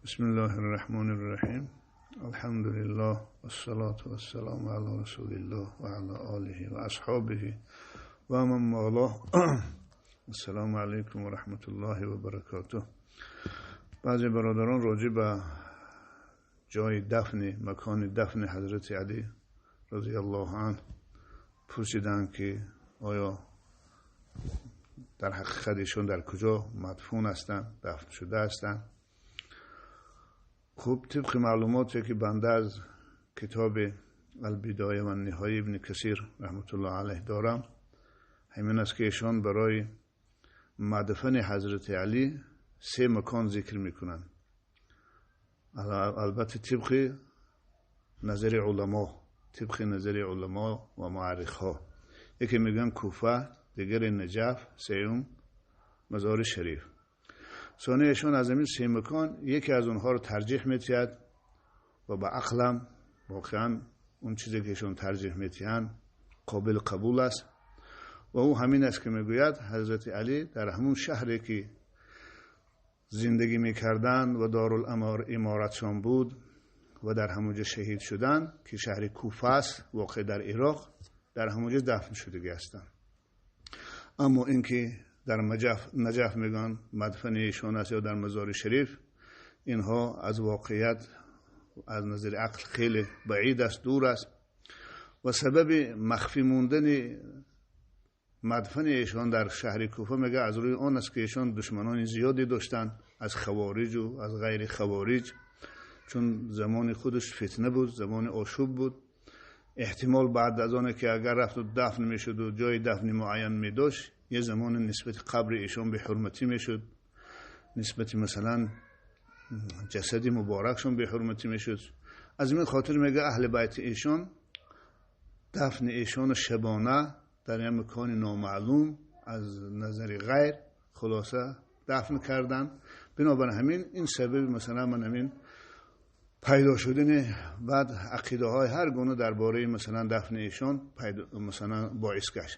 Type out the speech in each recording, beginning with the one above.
بسم الله الرحمن الرحیم. الحمد لله والصلاة والسلام علی رسول الله و علی آله و اصحابه و من والاه. السلام علیکم و رحمت الله و برکاته. بعضی برادران راجع به جای دفن، مکان دفن حضرت علی رضی الله عنه پرسیدند که آیا در حقیقت ایشون در کجا مدفون هستند، دفن شده هستند. خوب طبق معلوماتی که بنده از کتاب البدایه و النهایه ابن کثیر رحمت الله علیه دارم، همین است که ایشان برای مدفن حضرت علی 3 مکان ذکر میکنن. البته طبق نظر علما و معرخ ها. یکی میگن کوفه، دیگر نجف، سوم مزار شریف. ثانی ایشان از این 3 مکان یکی از اونها رو ترجیح میتید و با عقلم واقعا اون چیزی که ایشان ترجیح میتین قابل قبول است و او همین است که میگوید حضرت علی در همون شهری که زندگی میکردن و دارالامارتشان بود و در همونجا شهید شدن که شهر کوفه است واقع در عراق، در همونجا دفن شدگی هستند. اما اینکه در نجف میگن مدفن ایشان است یا در مزار شریف، اینها از واقعیت از نظر عقل خیلی بعید است، دور است و سبب مخفی موندن مدفن ایشان در شهر کوفه میگه از روی آن است که ایشان دشمنان زیادی داشتن از خوارج و از غیر خوارج، چون زمان خودش فتنه بود، زمان آشوب بود. احتمال بعد از آن که اگر رفت و دفن میشد و جای دفن معین میداشت، یه زمان نسبت قبر ایشان به حرمتی میشد، نسبت مثلا جسد مبارکشون به حرمتی میشد. از این خاطر میگه اهل بیت ایشان دفن ایشان شبانه در یک مکان نامعلوم از نظر غیر خلاصه دفن کردن. بنابراین همین این سبب مثلا من همین پیدا شدن بعد عقیده های هر گونه درباره مثلا دفن ایشان مثلا باعث گشت.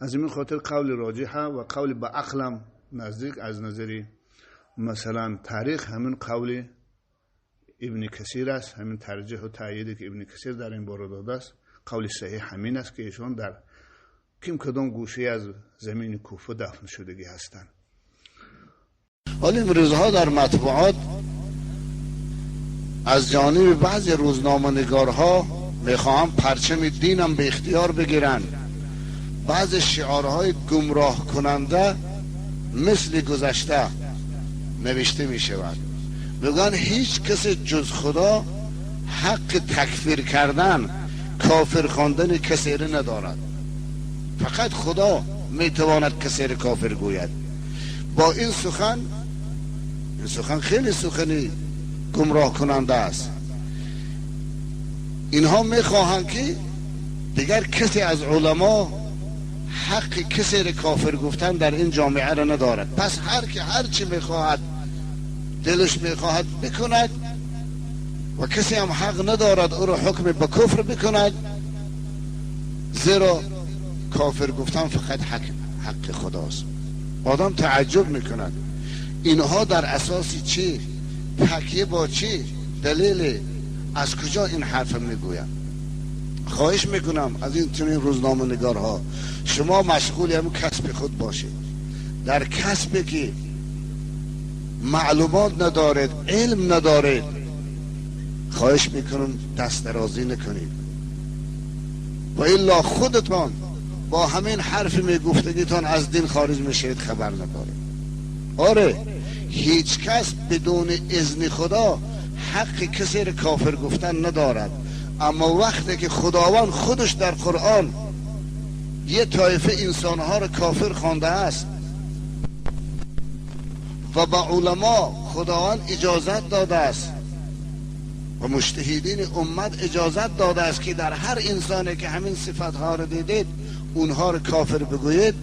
از این خاطر قول راجحه و قول با عقلم نزدیک از نظر مثلا تاریخ همین قول ابن کثیر است، همین ترجیح و تأییدی که ابن کثیر در این باره داده است. قول صحیح همین است که ایشان در کدام گوشه از زمین کوفه دفن شدگی هستند. ولی امروزها در مطبوعات از جانب بعضی روزنامه‌نگارها میخواهم پرچم دینم به اختیار بگیرن. بعض شعارهای گمراه کننده مثل گذشته نوشته می شود. میگن هیچ کسی جز خدا حق تکفیر کردن، کافر خواندن کسی را ندارد. فقط خدا میتواند کسی را کافر گوید. با این سخن خیلی سخنی گمراه کننده است. اینها میخواهند که دیگر کسی از علما حق کسی را کافر گفتن در این جامعه را ندارد. پس هر که هر چی میخواهد دلش میخواهد بکند و کسی هم حق ندارد او را حکم به کفر بکند، زیرا کافر گفتن فقط حق خداست. آدم تعجب میکند اینها در اساس چی؟ تکیه با چی؟ دلیل از کجا این حرف میگویم؟ خواهش میکنم از این چنین روزنامه نگارها شما مشغول همون کسب خود باشید. در کسبی که معلومات ندارید، علم ندارید، خواهش میکنم دست درازی نکنید و الا خودتان با همین حرف میگفتگیتان از دین خارج میشید خبر ندارید. آره، هیچ کس بدون اذن خدا حق کسی را کافر گفتن ندارد. اما وقتی که خداوند خودش در قرآن یه طایفه انسانها را کافر خوانده است و با علما خداوند اجازت داده است و مجتهدین امت اجازت داده است که در هر انسانی که همین صفتها را دیدید اونها را کافر بگویید،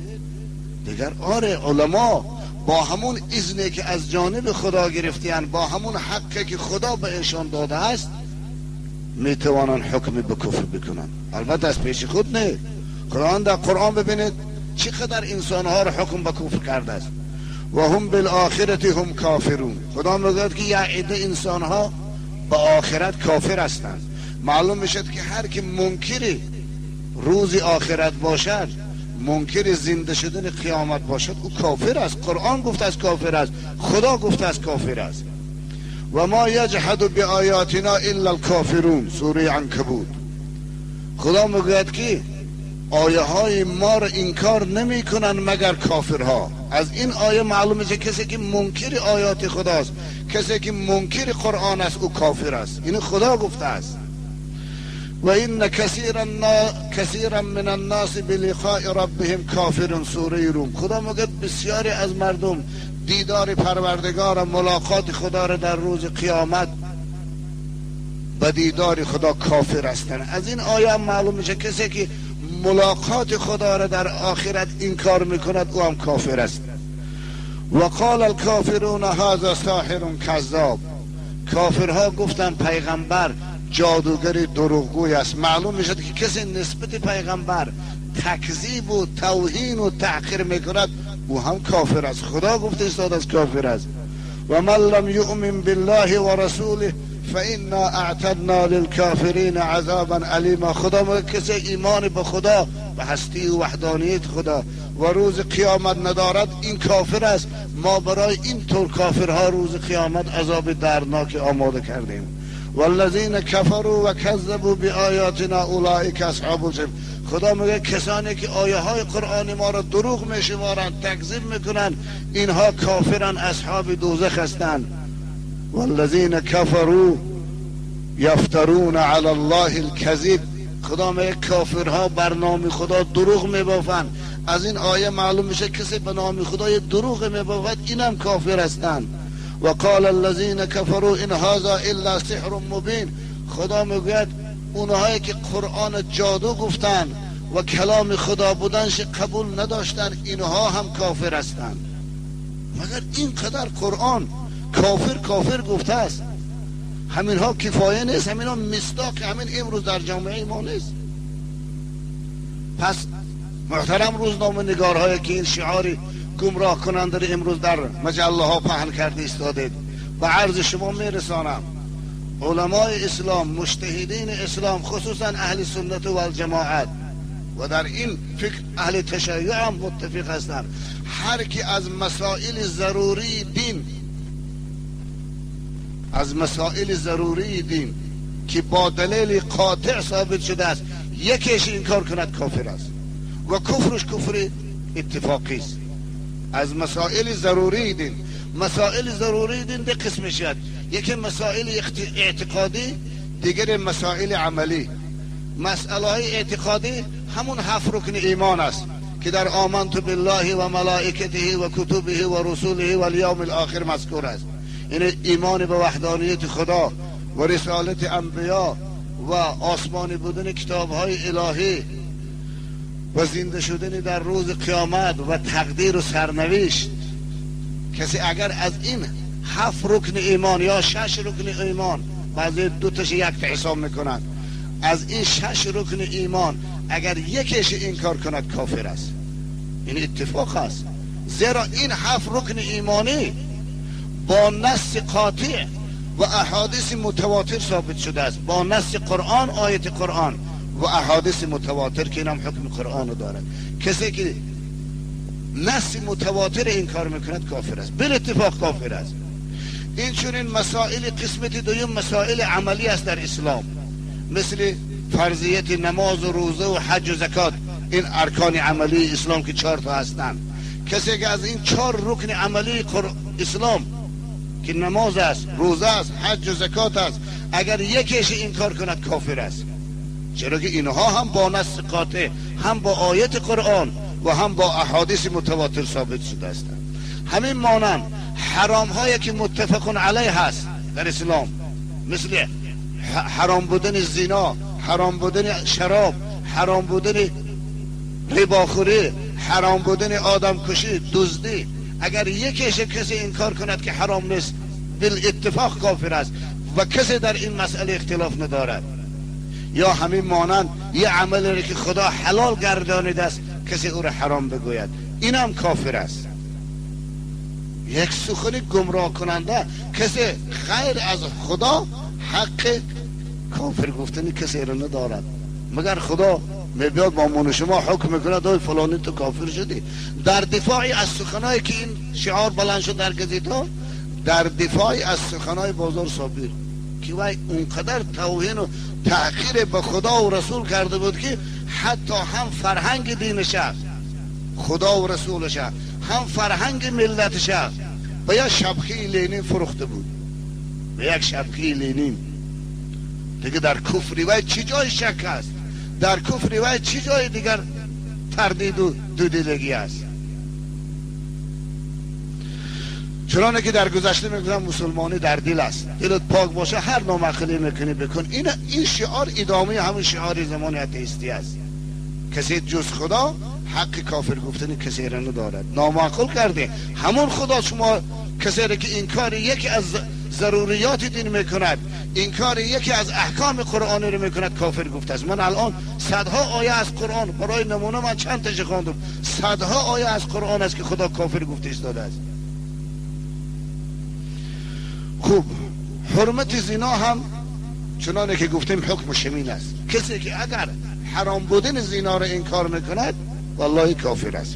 دیگر آره علما با همون اذنی که از جانب خدا گرفتیان، با همون حقی که خدا به ایشان داده است، میتوانن حکم به کفر بکنن. البته از پیش خود نه. در قرآن ببینید چقدر انسانها را حکم به کفر کرده است. و هم بالآخرت هم کافرون. خدا میگوید که یه عده انسان ها به آخرت کافر هستند. معلوم میشد که هر که منکر روز آخرت باشد، منکر زنده شدن قیامت باشد، او کافر است. قرآن گفته از کافر است، خدا گفته از کافر است. و ما یجحد بآیاتنا الا الکافرون، سوره عنکبوت. خدا میگوید که آیه های ما را انکار نمی کنن مگر کافرها. از این آیه معلوم است کسی که منکر آیات خداست، کسی که منکر قرآن است، او کافر است. این خدا گفته است. و این کثیرا من الناس بلقاء ربهم کافرون، سوره روم. خدا میگه بسیاری از مردم دیدار پروردگار و ملاقات خدا را در روز قیامت به دیدار خدا کافر هستند. از این آیه معلوم میشه کسی که ملاقات خدا را در آخرت انکار میکند، او هم کافر است. و قال الکافرون هذا ساحر کذاب. کافرها گفتن پیغمبر جادوگر دروغگوی است. معلوم میشد که کسی نسبت پیغمبر تکذیب و توهین و تحقیر میکند، او هم کافر است. خدا گفته استاد از کافر است. و من لم یؤمن بالله و رسوله فإنا اعتدنا للكافرین عذابا علیما. خدا میگه کسی ایمان به خدا، به هستی و وحدانیت خدا و روز قیامت ندارد، این کافر است. ما برای این طور کافرها روز قیامت عذاب دردناک آماده کردیم. والذین کفروا و کذبوا بآیاتنا اولئک اصحاب الجحیم. خدا میگه کسانی که آیه های قرآن ما را دروغ میشمارند، تکذیب میکنند، اینها کافرن، اصحاب دوزخ هستند. والذین کفروا یفترون علی الله الکذب. خدا میگه کافرها بر نام خدا دروغ میبافند. از این آیه معلوم میشه کسی به نام خدا دروغ میبافد، اینم کافر هستند. و قال الذین کفروا ان هذا الا سحر مبین. خدا میگوید اونهایی که قرآن جادو گفتن و کلام خدا بودنش قبول نداشتن، اینها هم کافر هستند. مگر اینقدر قرآن کافر گفته است؟ همینها کفایه نیست؟ همینها مصداق همین امروز در جامعه ما نیست؟ پس محترم روزنامه نگارهایی که این شعاری گمراه کننده امروز در مجله ها پهن کرده ایستادید، به عرض شما میرسانم علمای اسلام، مجتهدین اسلام، خصوصا اهل سنت و الجماعت و در این فکر اهل تشیع هم متفق هستند، هر کی از مسائل ضروری دین که با دلیل قاطع ثابت شده است یکیش انکار کند، کافر است و کفرش کفر اتفاقی است. از مسائل ضروری دین ده قسم شد، یکی مسائل اعتقادی، دیگر مسائل عملی. مسئله اعتقادی همون 7 رکن ایمان است که در آمنت بالله و ملائکته و کتبه و رسوله و الیوم الاخر مذکور است. این ایمان به وحدانیت خدا و رسالت انبیا و آسمانی بودن کتاب‌های الهی و زنده شدن در روز قیامت و تقدیر و سرنوشت. کسی اگر از این 7 رکن ایمان یا 6 رکن ایمان، بعضی 2 تاش 1 تا حساب میکنند، از این 6 رکن ایمان اگر یکیش انکار کند کافر است. این اتفاق است، زیرا این 7 رکن ایمانی با نص قاطع و احادیث متواتر ثابت شده است، با نص قرآن، آیت قرآن و احادیث متواتر که اینم حکم قرآن دارد. کسی که نص متواتر انکار میکند کافر است، بل اتفاق کافر است. این چنین مسائل قسمت دوم مسائل عملی است در اسلام، مثل فرضیت نماز و روزه و حج و زکات. این ارکان عملی اسلام که 4 تا هستند. کسی که از این 4 رکن عملی اسلام که نماز است، روزه است، حج و زکات است، اگر یکیش انکار کند کافر است. چرا که اینها هم با نص قاطع، هم با آیت قرآن و هم با احادیث متواتر ثابت شده هستند. همین مانند حرام هایی که متفق علیه هست در اسلام، مثل حرام بودن زنا، حرام بودن شراب، حرام بودن رباخوری، حرام بودن آدم کشی، دزدی، اگر یکیش کسی انکار کند که حرام نیست، بالاتفاق کافر است و کسی در این مسئله اختلاف ندارد. یا همین مانند یه عملی که خدا حلال گردانیده است، کسی او را حرام بگوید، اینم کافر است. یک سخن گمراه کننده. کسی غیر از خدا حق کافر گفتن کسی را ندارد، مگر خدا میبیاد با من شما حکم میکنه دوی فلانی تو کافر شدی. در دفاع از سخنایی که این شعار بلند شد در گزیتا، در دفاع از سخنای بازار صابر که وای اونقدر توهین و تحقیر به خدا و رسول کرده بود که حتی هم فرهنگ دینش، خدا و رسولش، هم فرهنگ ملتش به یک شبکه لینین فروخته بود، به یک شبکه لینین. دیگه در کفر وای چی جای شک است؟ در کفر وای چی جای دیگر تردید و دودیدگی است؟ چرانه که در گذشته میگفتم مسلمانی در دل است، دلت پاک باشه هر نامخلی میکنی بکن. این شعار ادامه همون شعار زمان اتئیستی است. کسی جز خدا حق کافر گفتن کسی را ندارد. نامعقول کرده همون خدا شما کسی را که انکار یکی از ضروریات دین میکند، انکار یکی از احکام قرآنی رو میکند، کافر گفته است. من الان صدها آیه از قرآن، برای نمونه من چند تاشو خواندم، صدها آیه از قرآن است که خدا کافر گفته ایستاده است. خوب، حرمت زنا هم چنانه که گفتیم حکم شمین است. کسی که اگر حرام بودن زنا را انکار میکند والله کافر است.